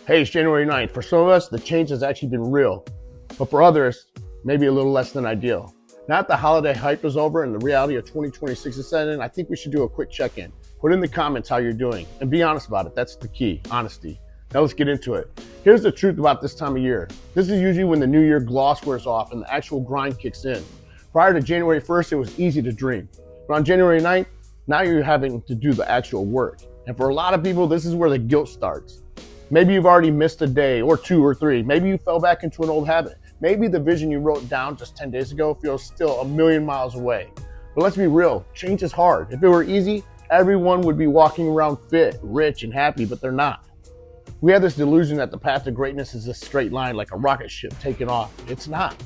Hey, it's January 9th. For some of us, the change has actually been real, but for others, maybe a little less than ideal. Now that the holiday hype is over and the reality of 2026 is set in, I think we should do a quick check-in. Put in the comments how you're doing and be honest about it. That's the key, honesty. Now let's get into it. Here's the truth about this time of year. This is usually when the new year gloss wears off and the actual grind kicks in. Prior to January 1st, it was easy to dream. But on January 9th, now you're having to do the actual work. And for a lot of people, this is where the guilt starts. Maybe you've already missed a day or two or three. Maybe you fell back into an old habit. Maybe the vision you wrote down just 10 days ago feels still a million miles away. But let's be real, change is hard. If it were easy, everyone would be walking around fit, rich, and happy, but they're not. We have this delusion that the path to greatness is a straight line like a rocket ship taking off. It's not.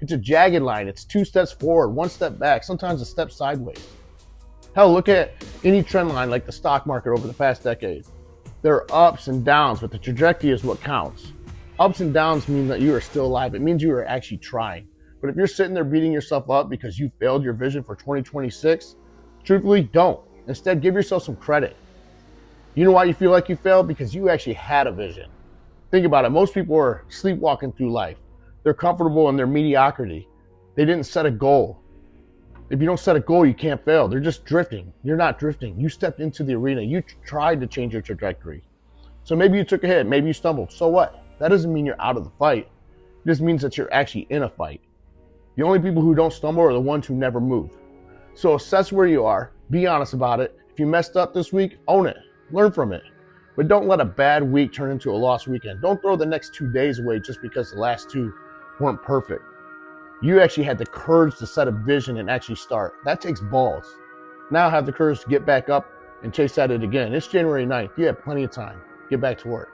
It's a jagged line. It's 2 steps forward, 1 step back, sometimes a step sideways. Hell, look at any trend line like the stock market over the past decade. There are ups and downs, but the trajectory is what counts. Ups and downs mean that you are still alive. It means you are actually trying. But if you're sitting there beating yourself up because you failed your vision for 2026, truthfully, don't. Instead, give yourself some credit. You know why you feel like you failed? Because you actually had a vision. Think about it. Most people are sleepwalking through life. They're comfortable in their mediocrity. They didn't set a goal. If you don't set a goal, you can't fail. They're just drifting. You're not drifting. You stepped into the arena. You tried to change your trajectory. So maybe you took a hit. Maybe you stumbled. So what? That doesn't mean you're out of the fight. It just means that you're actually in a fight. The only people who don't stumble are the ones who never move. So assess where you are. Be honest about it. If you messed up this week, own it. Learn from it. But don't let a bad week turn into a lost weekend. Don't throw the next 2 days away just because the last 2 weren't perfect. You actually had the courage to set a vision and actually start. That takes balls. Now have the courage to get back up and chase at it again. It's January 9th. You have plenty of time. Get back to work.